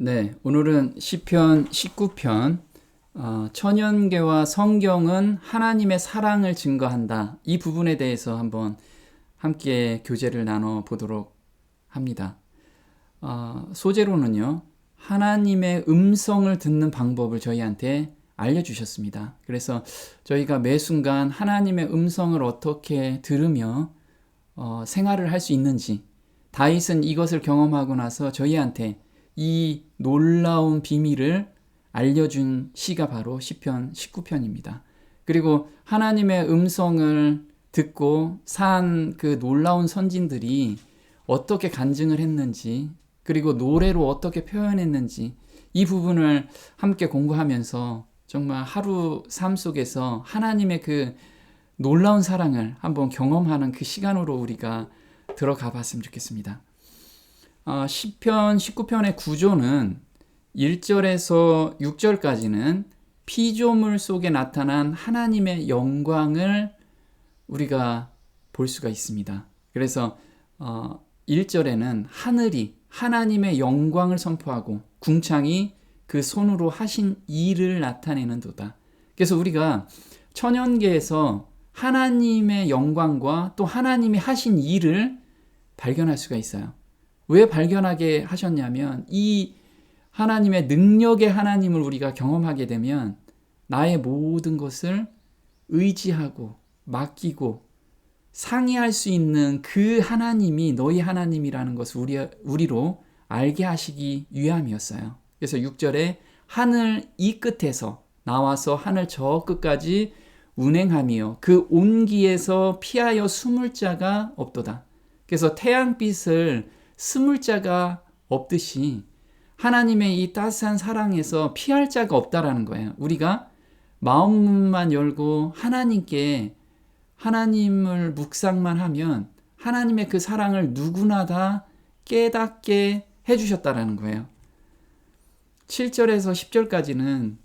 네, 오늘은 시편 19편 천연계와 성경은 하나님의 사랑을 증거한다. 이 부분에 대해서 한번 함께 교제를 나눠 보도록 합니다. 소재로는요, 하나님의 음성을 듣는 방법을 저희한테 알려주셨습니다. 그래서 저희가 매 순간 하나님의 음성을 어떻게 들으며 생활을 할 수 있는지, 다윗은 이것을 경험하고 나서 저희한테 이 놀라운 비밀을 알려준 시가 바로 시편 19편입니다. 그리고 하나님의 음성을 듣고 산 그 놀라운 선진들이 어떻게 간증을 했는지, 그리고 노래로 어떻게 표현했는지, 이 부분을 함께 공부하면서 정말 하루 삶 속에서 하나님의 그 놀라운 사랑을 한번 경험하는 그 시간으로 우리가 들어가 봤으면 좋겠습니다. 시편 19편의 구조는 1절에서 6절까지는 피조물 속에 나타난 하나님의 영광을 우리가 볼 수가 있습니다. 그래서 1절에는 하늘이 하나님의 영광을 선포하고 궁창이 그 손으로 하신 일을 나타내는 도다. 그래서 우리가 천연계에서 하나님의 영광과 또 하나님이 하신 일을 발견할 수가 있어요. 왜 발견하게 하셨냐면 이 하나님의 능력의 하나님을 우리가 경험하게 되면 나의 모든 것을 의지하고 맡기고 상의할 수 있는 그 하나님이 너희 하나님이라는 것을 우리로 알게 하시기 위함이었어요. 그래서 6절에 하늘 이 끝에서 나와서 하늘 저 끝까지 운행하며 그 온기에서 피하여 숨을 자가 없도다. 그래서 태양빛을 숨을 자가 없듯이 하나님의 이 따스한 사랑에서 피할 자가 없다라는 거예요. 우리가 마음만 열고 하나님을 묵상만 하면 하나님의 그 사랑을 누구나 다 깨닫게 해주셨다라는 거예요. 7절에서 10절까지는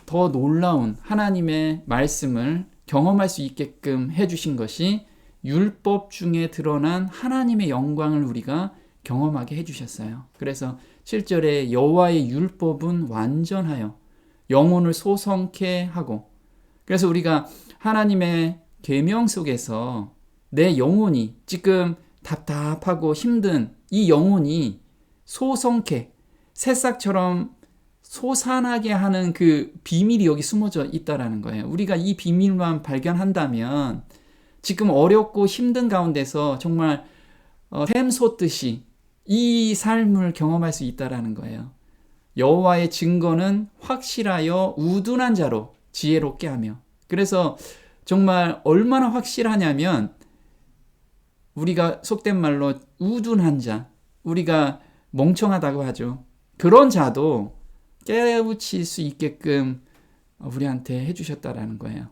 더 놀라운 하나님의 말씀을 경험할 수 있게끔 해주신 것이 율법 중에 드러난 하나님의 영광을 우리가 경험하게 해주셨어요. 그래서 7절에 여호와의 율법은 완전하여 영혼을 소성케 하고, 그래서 우리가 하나님의 계명 속에서 내 영혼이 지금 답답하고 힘든 이 영혼이 소성케, 새싹처럼 솟아나게 하는 그 비밀이 여기 숨어져 있다라는 거예요. 우리가 이 비밀만 발견한다면 지금 어렵고 힘든 가운데서 정말 샘솟듯이 이 삶을 경험할 수 있다라는 거예요. 여호와의 증거는 확실하여 우둔한 자로 지혜롭게 하며, 그래서 정말 얼마나 확실하냐면 우리가 속된 말로 우둔한 자, 우리가 멍청하다고 하죠. 그런 자도 깨우칠 수 있게끔 우리한테 해주셨다라는 거예요.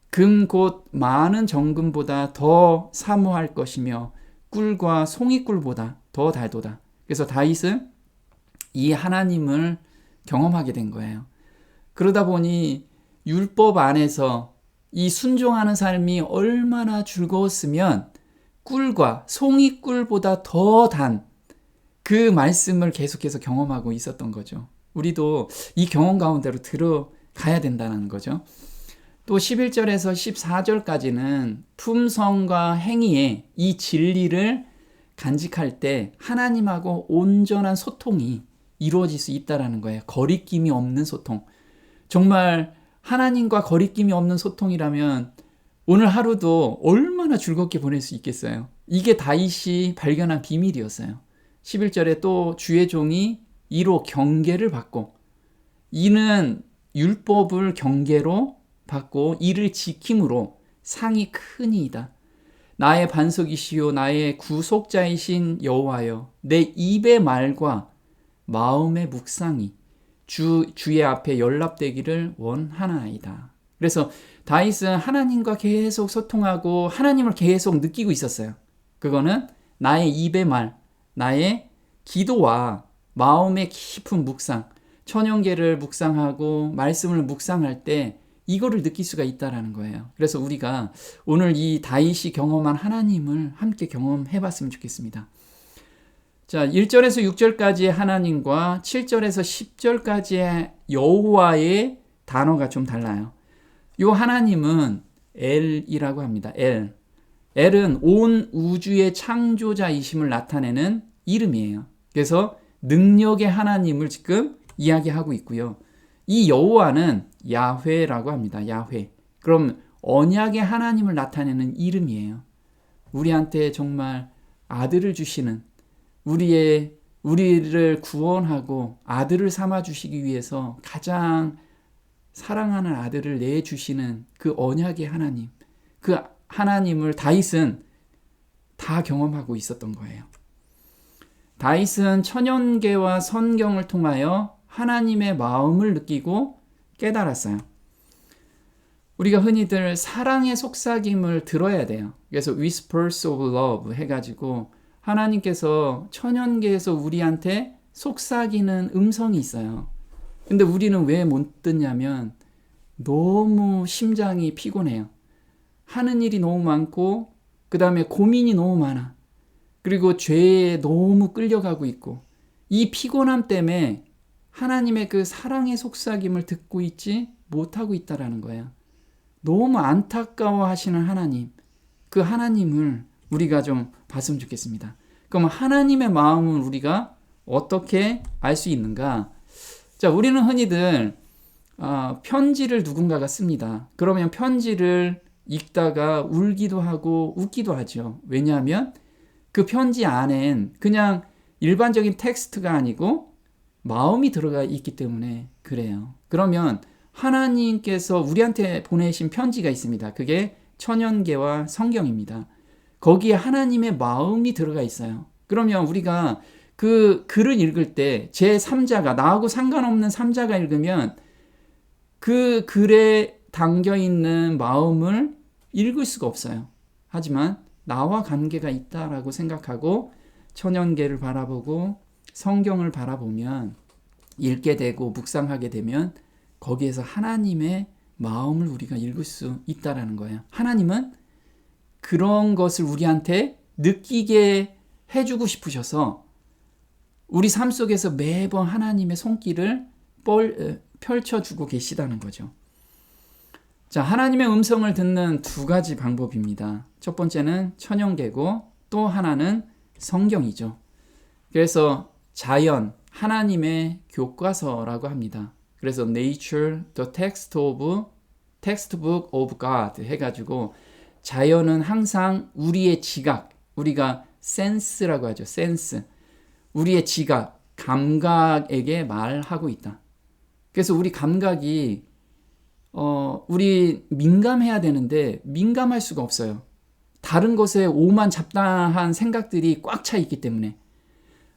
금 곧 많은 정금보다 더 사모할 것이며 꿀과 송이꿀보다 더 달도다. 그래서 다윗은 이 하나님을 경험하게 된 거예요. 그러다 보니 율법 안에서 이 순종하는 삶이 얼마나 즐거웠으면 꿀과 송이꿀보다 더 단 그 말씀을 계속해서 경험하고 있었던 거죠. 우리도 이 경험 가운데로 들어가야 된다는 거죠. 또 11절에서 14절까지는 품성과 행위의 이 진리를 간직할 때 하나님하고 온전한 소통이 이루어질 수 있다는 거예요. 거리낌이 없는 소통. 정말 하나님과 거리낌이 없는 소통이라면 오늘 하루도 얼마나 즐겁게 보낼 수 있겠어요. 이게 다윗이 발견한 비밀이었어요. 11절에 또 주의 종이 이로 경계를 받고, 이는 율법을 경계로 받고 이를 지킴으로 상이 크니이다. 나의 반석이시요 나의 구속자이신 여호와여, 내 입의 말과 마음의 묵상이 주의 앞에 연락되기를 원하나이다. 그래서 다윗은 하나님과 계속 소통하고 하나님을 계속 느끼고 있었어요. 그거는 나의 입의 말, 나의 기도와 마음의 깊은 묵상, 천연계를 묵상하고 말씀을 묵상할 때 이거를 느낄 수가 있다라는 거예요. 그래서 우리가 오늘 이 다윗이 경험한 하나님을 함께 경험해 봤으면 좋겠습니다. 자, 1절에서 6절까지의 하나님과 7절에서 10절까지의 여호와의 단어가 좀 달라요. 요 하나님은 엘이라고 합니다. 엘. 엘은 온 우주의 창조자이심을 나타내는 이름이에요. 그래서 능력의 하나님을 지금 이야기하고 있고요. 이 여호와는 야훼라고 합니다. 야훼. 그럼 언약의 하나님을 나타내는 이름이에요. 우리한테 정말 아들을 주시는, 우리를 구원하고 아들을 삼아 주시기 위해서 가장 사랑하는 아들을 내주시는 그 언약의 하나님, 그 하나님을 다윗은 다 경험하고 있었던 거예요. 다윗은 천연계와 성경을 통하여 하나님의 마음을 느끼고 깨달았어요. 우리가 흔히들 사랑의 속삭임을 들어야 돼요. 그래서 Whispers of Love 해가지고 하나님께서 천연계에서 우리한테 속삭이는 음성이 있어요. 근데 우리는 왜 못 듣냐면 너무 심장이 피곤해요. 하는 일이 너무 많고 그 다음에 고민이 너무 많아. 그리고 죄에 너무 끌려가고 있고 이 피곤함 때문에 하나님의 그 사랑의 속삭임을 듣고 있지 못하고 있다라는 거예요. 너무 안타까워 하시는 하나님, 그 하나님을 우리가 좀 봤으면 좋겠습니다. 그럼 하나님의 마음을 우리가 어떻게 알 수 있는가? 자, 우리는 흔히들 편지를 누군가가 씁니다. 그러면 편지를 읽다가 울기도 하고 웃기도 하죠. 왜냐하면 그 편지 안엔 그냥 일반적인 텍스트가 아니고 마음이 들어가 있기 때문에 그래요. 그러면 하나님께서 우리한테 보내신 편지가 있습니다. 그게 천연계와 성경입니다. 거기에 하나님의 마음이 들어가 있어요. 그러면 우리가 그 글을 읽을 때 제3자가, 나하고 상관없는 3자가 읽으면 그 글에 담겨있는 마음을 읽을 수가 없어요. 하지만 나와 관계가 있다라고 생각하고 천연계를 바라보고 성경을 바라보면 읽게 되고 묵상하게 되면 거기에서 하나님의 마음을 우리가 읽을 수 있다라는 거예요. 하나님은 그런 것을 우리한테 느끼게 해주고 싶으셔서 우리 삶 속에서 매번 하나님의 손길을 펼쳐주고 계시다는 거죠. 자, 하나님의 음성을 듣는 두 가지 방법입니다. 첫 번째는 천연계고 또 하나는 성경이죠. 그래서 자연, 하나님의 교과서라고 합니다. 그래서 Nature, the textbook of God 해가지고 자연은 항상 우리의 지각, 우리가 센스라고 하죠. 센스. 우리의 지각, 감각에게 말하고 있다. 그래서 우리 감각이 우리 민감해야 되는데 민감할 수가 없어요. 다른 것에 오만 잡다한 생각들이 꽉 차 있기 때문에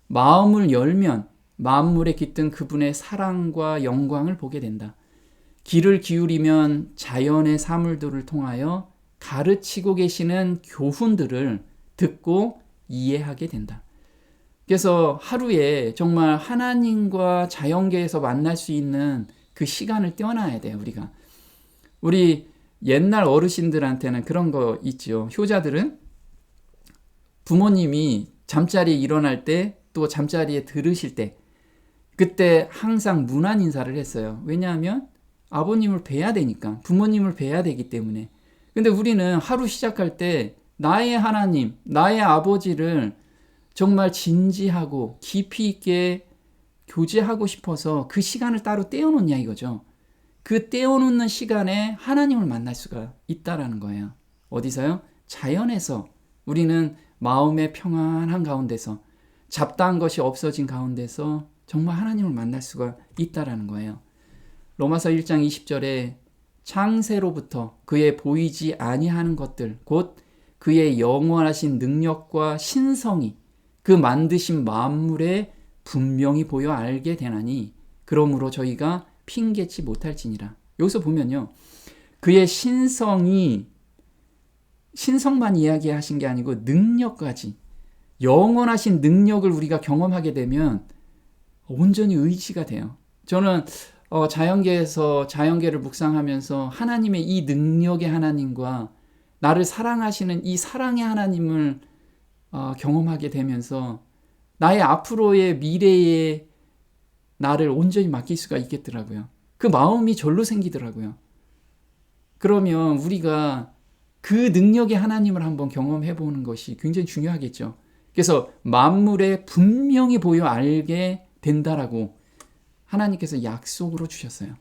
마음을 열면 만물에 깃든 그분의 사랑과 영광을 보게 된다. 귀를 기울이면 자연의 사물들을 통하여 가르치고 계시는 교훈들을 듣고 이해하게 된다. 그래서 하루에 정말 하나님과 자연계에서 만날 수 있는 그 시간을 떼어놔야 돼요, 우리가. 우리 옛날 어르신들한테는 그런 거 있죠. 효자들은 부모님이 잠자리에 일어날 때 또 잠자리에 들으실 때 그때 항상 문안 인사를 했어요. 왜냐하면 아버님을 뵈야 되니까, 부모님을 뵈야 되기 때문에. 근데 우리는 하루 시작할 때 나의 하나님, 나의 아버지를 정말 진지하고 깊이 있게 교제하고 싶어서 그 시간을 따로 떼어놓냐 이거죠. 그 떼어놓는 시간에 하나님을 만날 수가 있다라는 거예요. 어디서요? 자연에서. 우리는 마음의 평안한 가운데서, 잡다한 것이 없어진 가운데서 정말 하나님을 만날 수가 있다라는 거예요. 로마서 1장 20절에 창세로부터 그의 보이지 아니하는 것들, 곧 그의 영원하신 능력과 신성이 그 만드신 만물에 분명히 보여 알게 되나니 그러므로 저희가 핑계치 못할지니라. 여기서 보면요, 그의 신성만 이야기하신 게 아니고 능력까지, 영원하신 능력을 우리가 경험하게 되면 온전히 의지가 돼요. 저는 자연계에서 자연계를 묵상하면서 하나님의 이 능력의 하나님과 나를 사랑하시는 이 사랑의 하나님을 경험하게 되면서 나의 앞으로의 미래에 나를 온전히 맡길 수가 있겠더라고요. 그 마음이 절로 생기더라고요. 그러면 우리가 그 능력의 하나님을 한번 경험해 보는 것이 굉장히 중요하겠죠. 그래서 만물에 분명히 보여 알게 된다라고 하나님께서 약속으로 주셨어요.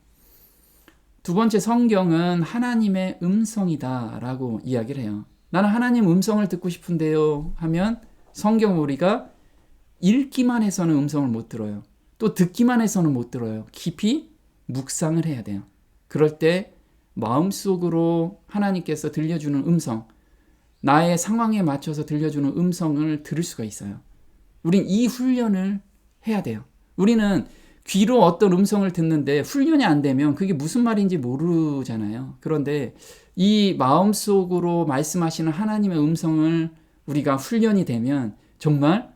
두 번째, 성경은 하나님의 음성이다라고 이야기를 해요. 나는 하나님 음성을 듣고 싶은데요 하면 성경 우리가 읽기만 해서는 음성을 못 들어요. 또 듣기만 해서는 못 들어요. 깊이 묵상을 해야 돼요. 그럴 때 마음속으로 하나님께서 들려주는 음성, 나의 상황에 맞춰서 들려주는 음성을 들을 수가 있어요. 우린 이 훈련을 해야 돼요. 우리는 귀로 어떤 음성을 듣는데 훈련이 안 되면 그게 무슨 말인지 모르잖아요. 그런데 이 마음속으로 말씀하시는 하나님의 음성을 우리가 훈련이 되면 정말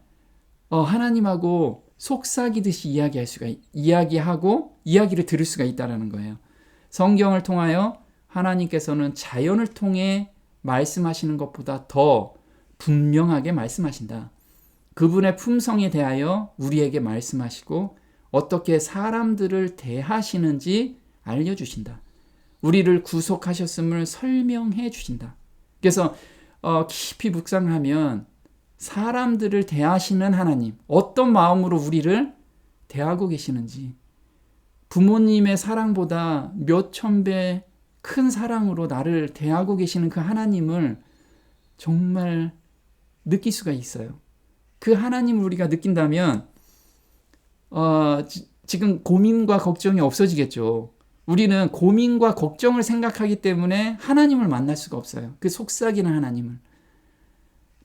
하나님하고 속삭이듯이 이야기하고 이야기를 들을 수가 있다는 거예요. 성경을 통하여 하나님께서는 자연을 통해 말씀하시는 것보다 더 분명하게 말씀하신다. 그분의 품성에 대하여 우리에게 말씀하시고 어떻게 사람들을 대하시는지 알려주신다. 우리를 구속하셨음을 설명해 주신다. 그래서 깊이 묵상하면 사람들을 대하시는 하나님, 어떤 마음으로 우리를 대하고 계시는지, 부모님의 사랑보다 몇천 배 큰 사랑으로 나를 대하고 계시는 그 하나님을 정말 느낄 수가 있어요. 그 하나님을 우리가 느낀다면 지금 고민과 걱정이 없어지겠죠. 우리는 고민과 걱정을 생각하기 때문에 하나님을 만날 수가 없어요. 그 속삭이는 하나님을.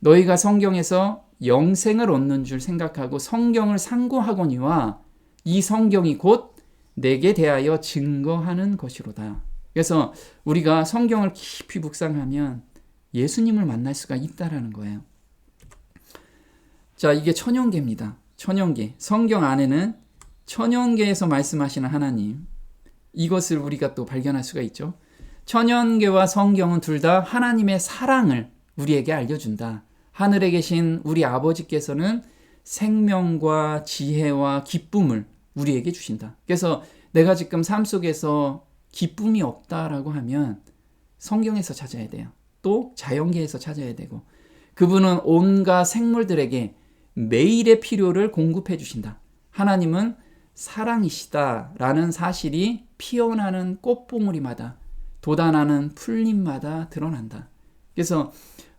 너희가 성경에서 영생을 얻는 줄 생각하고 성경을 상고하거니와 이 성경이 곧 내게 대하여 증거하는 것이로다. 그래서 우리가 성경을 깊이 묵상하면 예수님을 만날 수가 있다라는 거예요. 자, 이게 천연계입니다. 천연계. 성경 안에는 천연계에서 말씀하시는 하나님, 이것을 우리가 또 발견할 수가 있죠. 천연계와 성경은 둘 다 하나님의 사랑을 우리에게 알려준다. 하늘에 계신 우리 아버지께서는 생명과 지혜와 기쁨을 우리에게 주신다. 그래서 내가 지금 삶 속에서 기쁨이 없다라고 하면 성경에서 찾아야 돼요. 또 자연계에서 찾아야 되고, 그분은 온갖 생물들에게 매일의 필요를 공급해 주신다. 하나님은 사랑이시다라는 사실이 피어나는 꽃봉오리마다, 돋아나는 풀잎마다 드러난다. 그래서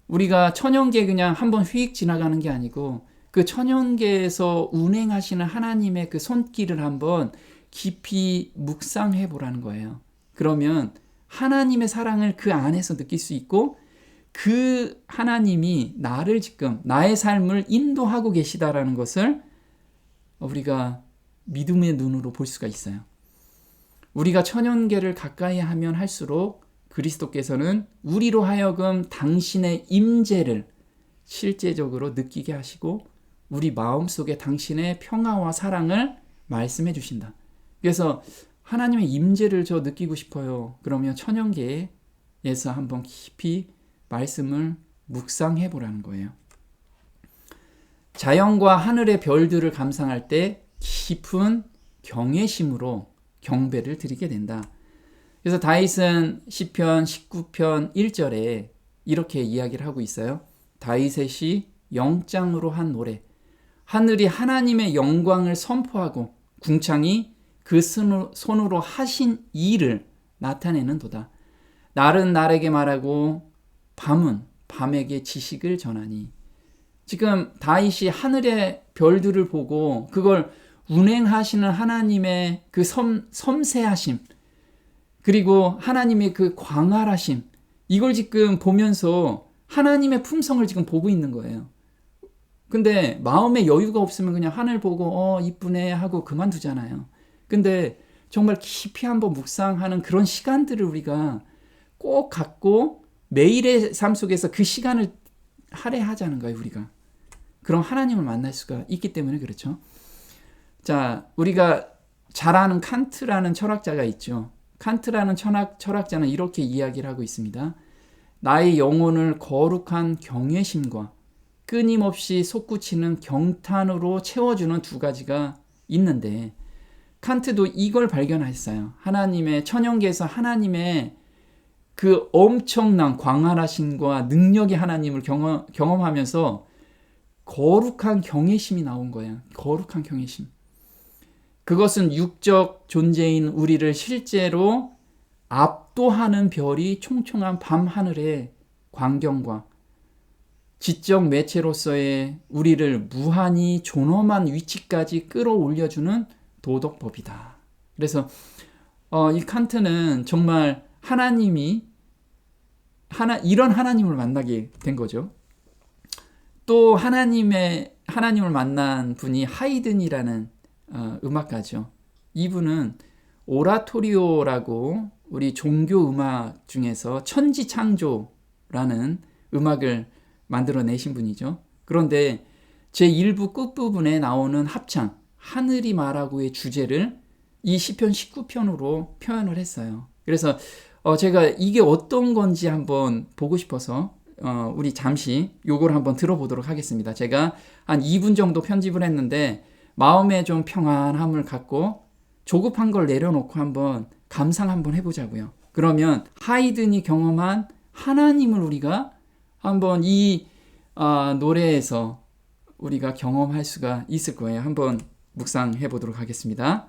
우리가 천연계 그냥 한번 휙 지나가는 게 아니고 그 천연계에서 운행하시는 하나님의 그 손길을 한번 깊이 묵상해 보라는 거예요. 그러면 하나님의 사랑을 그 안에서 느낄 수 있고 그 하나님이 나를 지금 나의 삶을 인도하고 계시다라는 것을 우리가 믿음의 눈으로 볼 수가 있어요. 우리가 천연계를 가까이 하면 할수록 그리스도께서는 우리로 하여금 당신의 임재를 실제적으로 느끼게 하시고 우리 마음속에 당신의 평화와 사랑을 말씀해 주신다. 그래서 하나님의 임재를 저 느끼고 싶어요. 그러면 천연계에서 한번 깊이 말씀을 묵상해 보라는 거예요. 자연과 하늘의 별들을 감상할 때 깊은 경외심으로 경배를 드리게 된다. 그래서 다윗은 시편 19편 1절에 이렇게 이야기를 하고 있어요. 다윗의 영장으로 한 노래. 하늘이 하나님의 영광을 선포하고 궁창이 그 손으로 하신 일을 나타내는도다. 날은 날에게 말하고 밤은 밤에게 지식을 전하니. 지금 다윗이 하늘의 별들을 보고 그걸 운행하시는 하나님의 그 섬세하심, 그리고 하나님의 그 광활하심, 이걸 지금 보면서 하나님의 품성을 지금 보고 있는 거예요. 근데 마음에 여유가 없으면 그냥 하늘 보고 이쁘네 하고 그만두잖아요. 근데 정말 깊이 한번 묵상하는 그런 시간들을 우리가 꼭 갖고 매일의 삶 속에서 그 시간을 할애하자는 거예요, 우리가. 그럼 하나님을 만날 수가 있기 때문에 그렇죠. 자, 우리가 잘 아는 칸트라는 철학자가 있죠. 칸트라는 철학자는 이렇게 이야기를 하고 있습니다. 나의 영혼을 거룩한 경외심과 끊임없이 솟구치는 경탄으로 채워주는 두 가지가 있는데, 칸트도 이걸 발견했어요. 하나님의 천연계에서 하나님의 그 엄청난 광활하심과 능력의 하나님을 경험하면서 거룩한 경외심이 나온 거예요. 거룩한 경외심. 그것은 육적 존재인 우리를 실제로 압도하는 별이 총총한 밤하늘의 광경과 지적 매체로서의 우리를 무한히 존엄한 위치까지 끌어올려주는 도덕법이다. 그래서 이 칸트는 정말 이런 하나님을 만나게 된 거죠. 또 하나님을 만난 분이 하이든이라는 음악가죠. 이분은 오라토리오라고 우리 종교 음악 중에서 천지창조라는 음악을 만들어내신 분이죠. 그런데 제1부 끝부분에 나오는 합창 하늘이 말하고의 주제를 이 시편 19편으로 표현을 했어요. 그래서 제가 이게 어떤 건지 한번 보고 싶어서 우리 잠시 요걸 한번 들어보도록 하겠습니다. 제가 한 2분 정도 편집을 했는데 마음에 좀 평안함을 갖고 조급한 걸 내려놓고 한번 감상 한번 해보자고요. 그러면 하이든이 경험한 하나님을 우리가 한번 이 노래에서 우리가 경험할 수가 있을 거예요. 한번 묵상해 보도록 하겠습니다.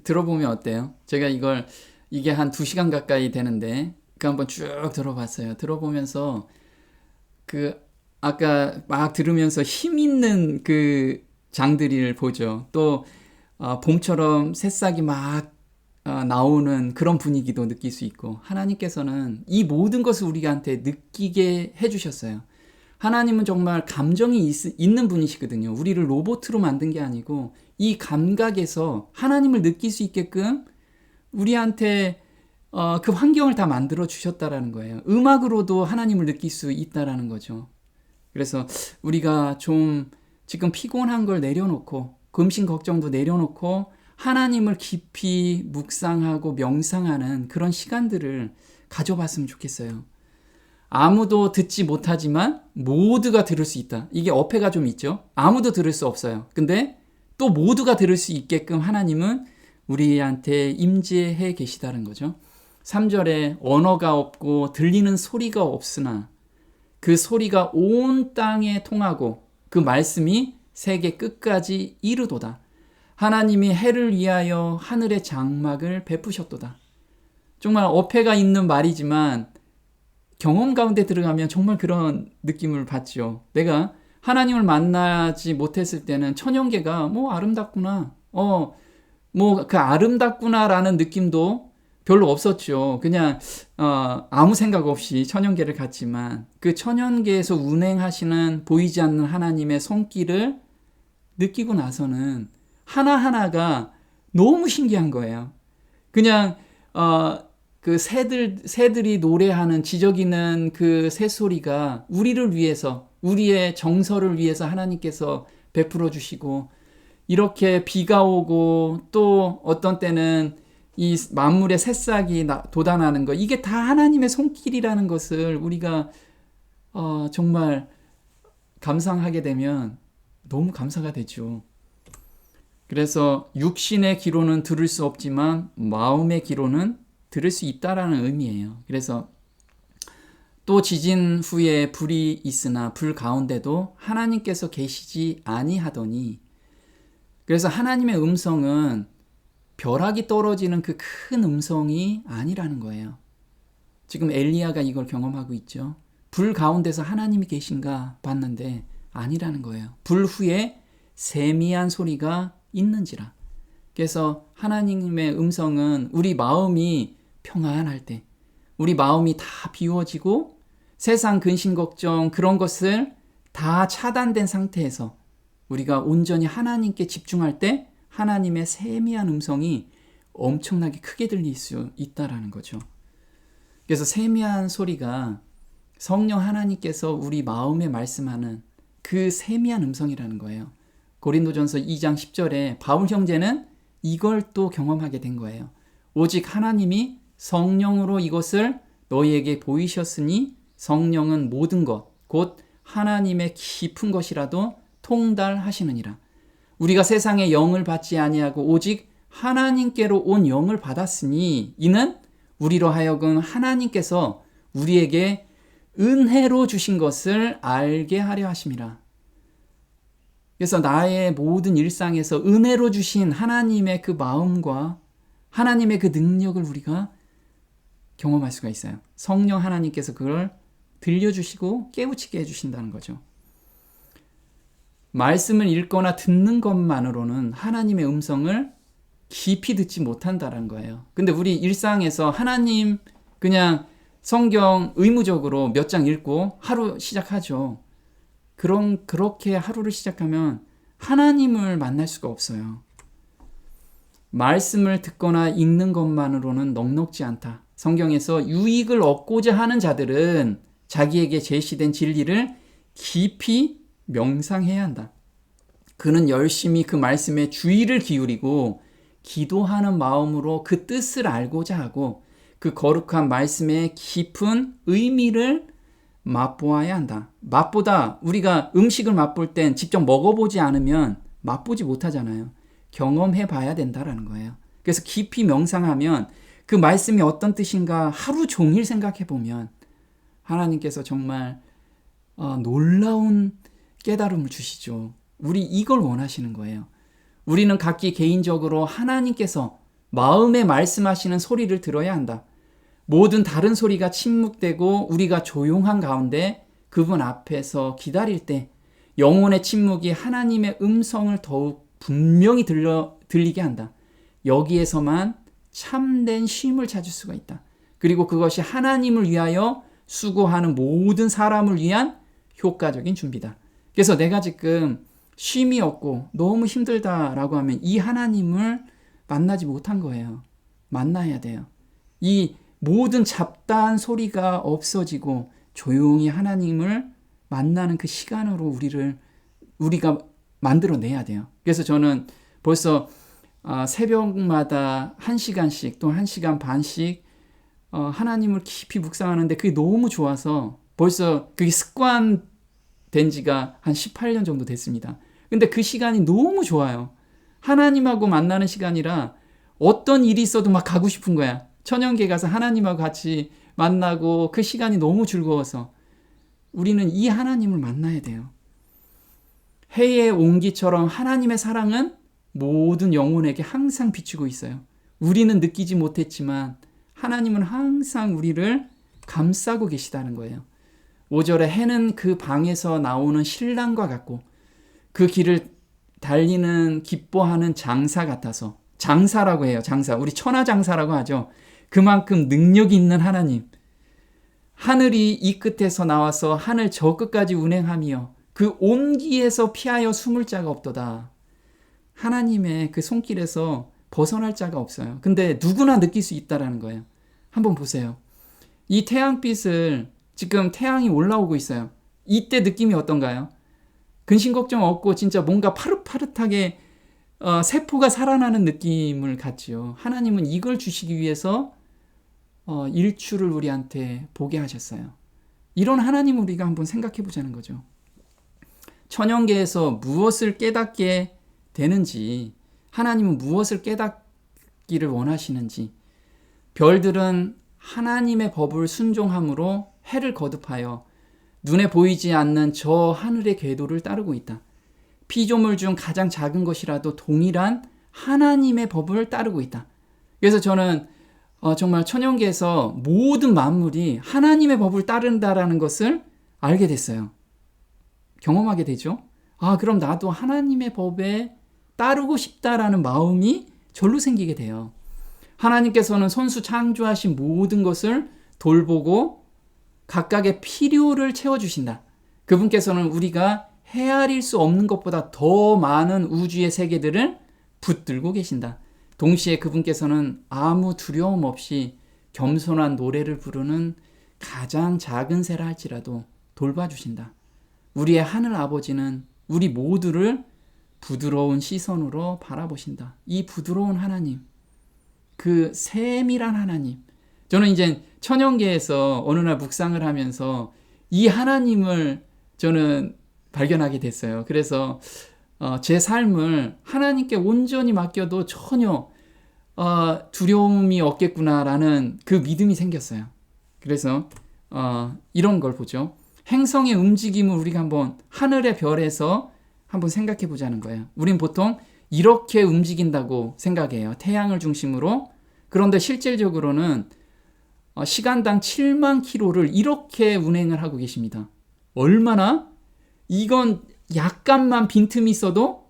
들어보면 어때요? 제가 이게 한 2시간 가까이 되는데 한번 쭉 들어봤어요. 들어보면서 아까 막 들으면서 힘 있는 그 장들이를 보죠. 또 봄처럼 새싹이 막 나오는 그런 분위기도 느낄 수 있고, 하나님께서는 이 모든 것을 우리한테 느끼게 해주셨어요. 하나님은 정말 감정이 있는 분이시거든요. 우리를 로봇으로 만든 게 아니고 이 감각에서 하나님을 느낄 수 있게끔 우리한테 그 환경을 다 만들어 주셨다라는 거예요. 음악으로도 하나님을 느낄 수 있다라는 거죠. 그래서 우리가 좀 지금 피곤한 걸 내려놓고, 금신 걱정도 내려놓고 하나님을 깊이 묵상하고 명상하는 그런 시간들을 가져봤으면 좋겠어요. 아무도 듣지 못하지만 모두가 들을 수 있다. 이게 어폐가 좀 있죠. 아무도 들을 수 없어요. 근데 또 모두가 들을 수 있게끔 하나님은 우리한테 임재해 계시다는 거죠. 3절에 언어가 없고 들리는 소리가 없으나 그 소리가 온 땅에 통하고 그 말씀이 세계 끝까지 이르도다. 하나님이 해를 위하여 하늘의 장막을 베푸셨도다. 정말 어폐가 있는 말이지만 경험 가운데 들어가면 정말 그런 느낌을 받죠. 내가 하나님을 만나지 못했을 때는 천연계가 뭐 아름답구나, 뭐 그 아름답구나라는 느낌도 별로 없었죠. 그냥 아무 생각 없이 천연계를 갔지만 그 천연계에서 운행하시는 보이지 않는 하나님의 손길을 느끼고 나서는 하나하나가 너무 신기한 거예요. 그냥 그 새들이 노래하는 지저귀는 그 새소리가 우리를 위해서, 우리의 정서를 위해서 하나님께서 베풀어 주시고, 이렇게 비가 오고 또 어떤 때는 이 만물의 새싹이 돋아나는 것, 이게 다 하나님의 손길이라는 것을 우리가 정말 감상하게 되면 너무 감사가 되죠. 그래서 육신의 귀로는 들을 수 없지만 마음의 귀로는 들을 수 있다라는 의미예요. 그래서 또 지진 후에 불이 있으나 불 가운데도 하나님께서 계시지 아니하더니, 그래서 하나님의 음성은 벼락이 떨어지는 그 큰 음성이 아니라는 거예요. 지금 엘리야가 이걸 경험하고 있죠. 불 가운데서 하나님이 계신가 봤는데 아니라는 거예요. 불 후에 세미한 소리가 있는지라. 그래서 하나님의 음성은 우리 마음이 평안할 때, 우리 마음이 다 비워지고 세상 근심 걱정 그런 것을 다 차단된 상태에서 우리가 온전히 하나님께 집중할 때 하나님의 세미한 음성이 엄청나게 크게 들릴 수 있다라는 거죠. 그래서 세미한 소리가 성령 하나님께서 우리 마음에 말씀하는 그 세미한 음성이라는 거예요. 고린도전서 2장 10절에 바울 형제는 이걸 또 경험하게 된 거예요. 오직 하나님이 성령으로 이것을 너희에게 보이셨으니 성령은 모든 것, 곧 하나님의 깊은 것이라도 통달하시느니라. 우리가 세상의 영을 받지 아니하고 오직 하나님께로 온 영을 받았으니 이는 우리로 하여금 하나님께서 우리에게 은혜로 주신 것을 알게 하려 하심이라. 그래서 나의 모든 일상에서 은혜로 주신 하나님의 그 마음과 하나님의 그 능력을 우리가 경험할 수가 있어요. 성령 하나님께서 그걸 들려주시고 깨우치게 해주신다는 거죠. 말씀을 읽거나 듣는 것만으로는 하나님의 음성을 깊이 듣지 못한다는 거예요. 근데 우리 일상에서 하나님 그냥 성경 의무적으로 몇 장 읽고 하루 시작하죠. 그렇게 하루를 시작하면 하나님을 만날 수가 없어요. 말씀을 듣거나 읽는 것만으로는 넉넉지 않다. 성경에서 유익을 얻고자 하는 자들은 자기에게 제시된 진리를 깊이 명상해야 한다. 그는 열심히 그 말씀에 주의를 기울이고 기도하는 마음으로 그 뜻을 알고자 하고 그 거룩한 말씀의 깊은 의미를 맛보아야 한다. 맛보다 우리가 음식을 맛볼 땐 직접 먹어보지 않으면 맛보지 못하잖아요. 경험해 봐야 된다라는 거예요. 그래서 깊이 명상하면 그 말씀이 어떤 뜻인가 하루 종일 생각해 보면 하나님께서 정말 놀라운 깨달음을 주시죠. 우리 이걸 원하시는 거예요. 우리는 각기 개인적으로 하나님께서 마음에 말씀하시는 소리를 들어야 한다. 모든 다른 소리가 침묵되고 우리가 조용한 가운데 그분 앞에서 기다릴 때 영혼의 침묵이 하나님의 음성을 더욱 분명히 들리게 한다. 여기에서만 참된 쉼을 찾을 수가 있다. 그리고 그것이 하나님을 위하여 수고하는 모든 사람을 위한 효과적인 준비다. 그래서 내가 지금 쉼이 없고 너무 힘들다라고 하면 이 하나님을 만나지 못한 거예요. 만나야 돼요. 이 모든 잡다한 소리가 없어지고 조용히 하나님을 만나는 그 시간으로 우리가 만들어내야 돼요. 그래서 저는 벌써 새벽마다 1시간씩 또 1시간 반씩 하나님을 깊이 묵상하는데 그게 너무 좋아서 벌써 그게 습관된 지가 한 18년 정도 됐습니다. 근데 그 시간이 너무 좋아요. 하나님하고 만나는 시간이라 어떤 일이 있어도 막 가고 싶은 거야. 천연계 가서 하나님하고 같이 만나고 그 시간이 너무 즐거워서 우리는 이 하나님을 만나야 돼요. 해의 온기처럼 하나님의 사랑은 모든 영혼에게 항상 비추고 있어요. 우리는 느끼지 못했지만 하나님은 항상 우리를 감싸고 계시다는 거예요. 5절에 해는 그 방에서 나오는 신랑과 같고 그 길을 달리는 기뻐하는 장사 같아서, 장사라고 해요. 장사. 우리 천하장사라고 하죠. 그만큼 능력 있는 하나님. 하늘이 이 끝에서 나와서 하늘 저 끝까지 운행하며 그 온기에서 피하여 숨을 자가 없도다. 하나님의 그 손길에서 벗어날 자가 없어요. 근데 누구나 느낄 수 있다라는 거예요. 한번 보세요. 이 태양빛을 지금 태양이 올라오고 있어요. 이때 느낌이 어떤가요? 근심 걱정 없고 진짜 뭔가 파릇파릇하게 세포가 살아나는 느낌을 갖지요. 하나님은 이걸 주시기 위해서 일출을 우리한테 보게 하셨어요. 이런 하나님을 우리가 한번 생각해 보자는 거죠. 천연계에서 무엇을 깨닫게 되는지, 하나님은 무엇을 깨닫기를 원하시는지, 별들은 하나님의 법을 순종함으로 해를 거듭하여 눈에 보이지 않는 저 하늘의 궤도를 따르고 있다. 피조물 중 가장 작은 것이라도 동일한 하나님의 법을 따르고 있다. 그래서 저는 정말 천연계에서 모든 만물이 하나님의 법을 따른다라는 것을 알게 됐어요. 경험하게 되죠. 그럼 나도 하나님의 법에 따르고 싶다라는 마음이 절로 생기게 돼요. 하나님께서는 손수 창조하신 모든 것을 돌보고 각각의 필요를 채워주신다. 그분께서는 우리가 헤아릴 수 없는 것보다 더 많은 우주의 세계들을 붙들고 계신다. 동시에 그분께서는 아무 두려움 없이 겸손한 노래를 부르는 가장 작은 새라 할지라도 돌봐주신다. 우리의 하늘 아버지는 우리 모두를 부드러운 시선으로 바라보신다. 이 부드러운 하나님, 그 세밀한 하나님. 저는 이제 천연계에서 어느 날 묵상을 하면서 이 하나님을 저는 발견하게 됐어요. 그래서 제 삶을 하나님께 온전히 맡겨도 전혀 두려움이 없겠구나라는 그 믿음이 생겼어요. 그래서 이런 걸 보죠. 행성의 움직임을 우리가 한번 하늘의 별에서 한번 생각해 보자는 거예요. 우린 보통 이렇게 움직인다고 생각해요. 태양을 중심으로. 그런데 실질적으로는 시간당 7만 킬로를 이렇게 운행을 하고 계십니다. 얼마나? 이건 약간만 빈틈이 있어도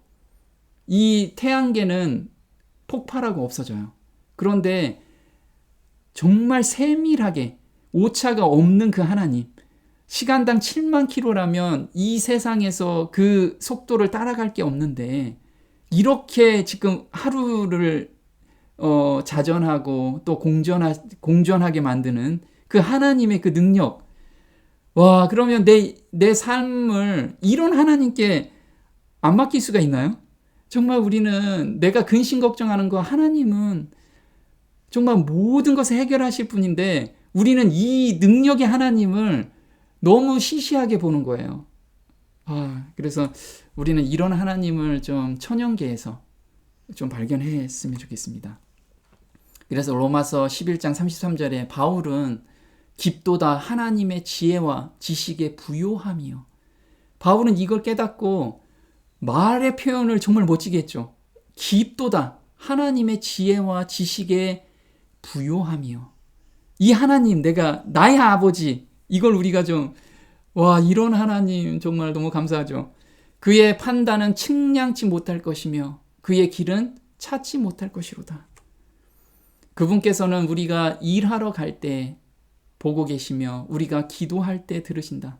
이 태양계는 폭발하고 없어져요. 그런데 정말 세밀하게 오차가 없는 그 하나님, 시간당 7만 킬로라면 이 세상에서 그 속도를 따라갈 게 없는데 이렇게 지금 하루를 자전하고 또 공전하게 만드는 그 하나님의 그 능력. 와, 그러면 내 삶을 이런 하나님께 안 맡길 수가 있나요? 정말 우리는 내가 근심 걱정하는 거, 하나님은 정말 모든 것을 해결하실 분인데 우리는 이 능력의 하나님을 너무 시시하게 보는 거예요. 그래서 우리는 이런 하나님을 좀 천연계에서 좀 발견했으면 좋겠습니다. 그래서 로마서 11장 33절에 바울은 깊도다 하나님의 지혜와 지식의 부요함이요. 바울은 이걸 깨닫고 말의 표현을 정말 멋지게 했죠. 깊도다 하나님의 지혜와 지식의 부요함이요. 이 하나님, 나의 아버지, 이걸 우리가 이런 하나님 정말 너무 감사하죠. 그의 판단은 측량치 못할 것이며 그의 길은 찾지 못할 것이로다. 그분께서는 우리가 일하러 갈 때 보고 계시며 우리가 기도할 때 들으신다.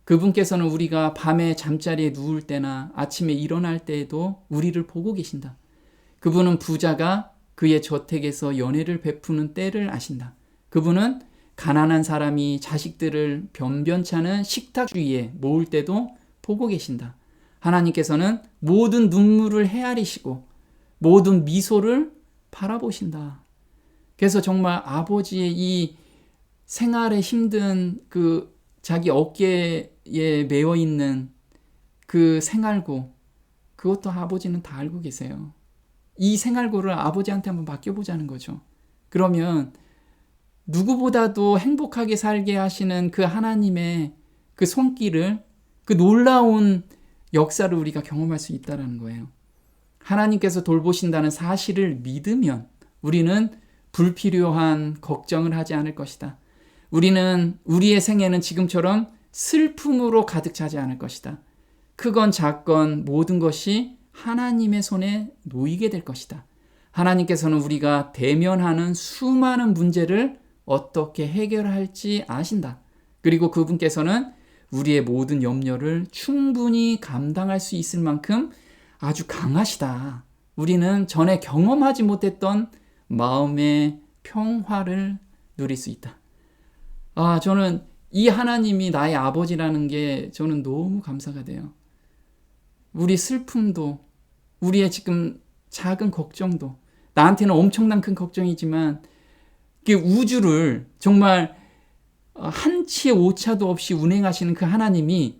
그분께서는 우리가 밤에 잠자리에 누울 때나 아침에 일어날 때에도 우리를 보고 계신다. 그분은 부자가 그의 저택에서 연회를 베푸는 때를 아신다. 그분은 가난한 사람이 자식들을 변변찮은 식탁 주위에 모을 때도 보고 계신다. 하나님께서는 모든 눈물을 헤아리시고 모든 미소를 바라보신다. 그래서 정말 아버지의 이 생활에 힘든 그 자기 어깨에 메어 있는 그 생활고, 그것도 아버지는 다 알고 계세요. 이 생활고를 아버지한테 한번 맡겨보자는 거죠. 그러면 누구보다도 행복하게 살게 하시는 그 하나님의 그 손길을, 그 놀라운 역사를 우리가 경험할 수 있다는 거예요. 하나님께서 돌보신다는 사실을 믿으면 우리는 불필요한 걱정을 하지 않을 것이다. 우리의 생애는 지금처럼 슬픔으로 가득 차지 않을 것이다. 크건 작건 모든 것이 하나님의 손에 놓이게 될 것이다. 하나님께서는 우리가 대면하는 수많은 문제를 어떻게 해결할지 아신다. 그리고 그분께서는 우리의 모든 염려를 충분히 감당할 수 있을 만큼 아주 강하시다. 우리는 전에 경험하지 못했던 마음의 평화를 누릴 수 있다. 저는 이 하나님이 나의 아버지라는 게 저는 너무 감사가 돼요. 우리 슬픔도, 우리의 지금 작은 걱정도, 나한테는 엄청난 큰 걱정이지만 우주를 정말 한치의 오차도 없이 운행하시는 그 하나님이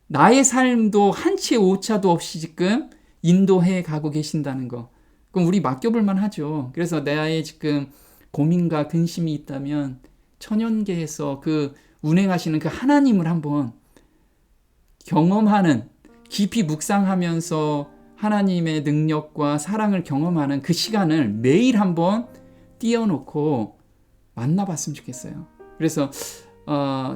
나의 삶도 한치의 오차도 없이 지금 인도해 가고 계신다는 거. 그럼 우리 맡겨볼 만하죠. 그래서 나의 지금 고민과 근심이 있다면 천연계에서 그 운행하시는 그 하나님을 한번 경험하는, 깊이 묵상하면서 하나님의 능력과 사랑을 경험하는 그 시간을 매일 한번 띄워놓고 만나봤으면 좋겠어요. 그래서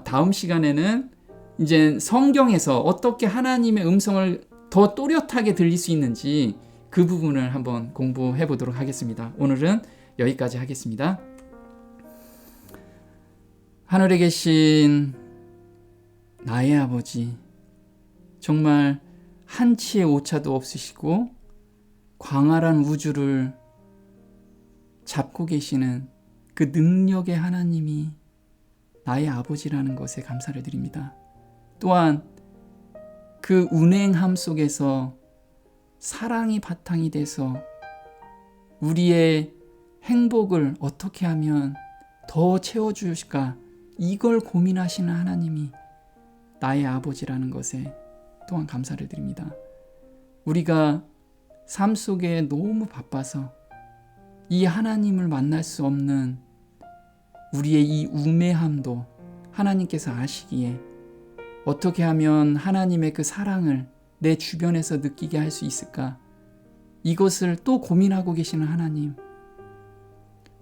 다음 시간에는 이제 성경에서 어떻게 하나님의 음성을 더 또렷하게 들릴 수 있는지 그 부분을 한번 공부해 보도록 하겠습니다. 오늘은 여기까지 하겠습니다. 하늘에 계신 나의 아버지, 정말 한치의 오차도 없으시고 광활한 우주를 잡고 계시는 그 능력의 하나님이 나의 아버지라는 것에 감사를 드립니다. 또한 그 운행함 속에서 사랑이 바탕이 돼서 우리의 행복을 어떻게 하면 더 채워주실까, 이걸 고민하시는 하나님이 나의 아버지라는 것에 또한 감사를 드립니다. 우리가 삶 속에 너무 바빠서 이 하나님을 만날 수 없는 우리의 이 우매함도 하나님께서 아시기에 어떻게 하면 하나님의 그 사랑을 내 주변에서 느끼게 할 수 있을까, 이것을 또 고민하고 계시는 하나님,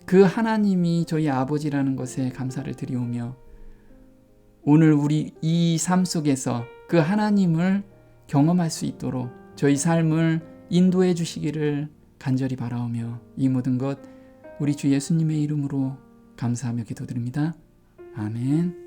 그 하나님이 저희 아버지라는 것에 감사를 드리오며 오늘 우리 이 삶 속에서 그 하나님을 경험할 수 있도록 저희 삶을 인도해 주시기를 간절히 바라오며 이 모든 것 우리 주 예수님의 이름으로 감사하며 기도드립니다. 아멘.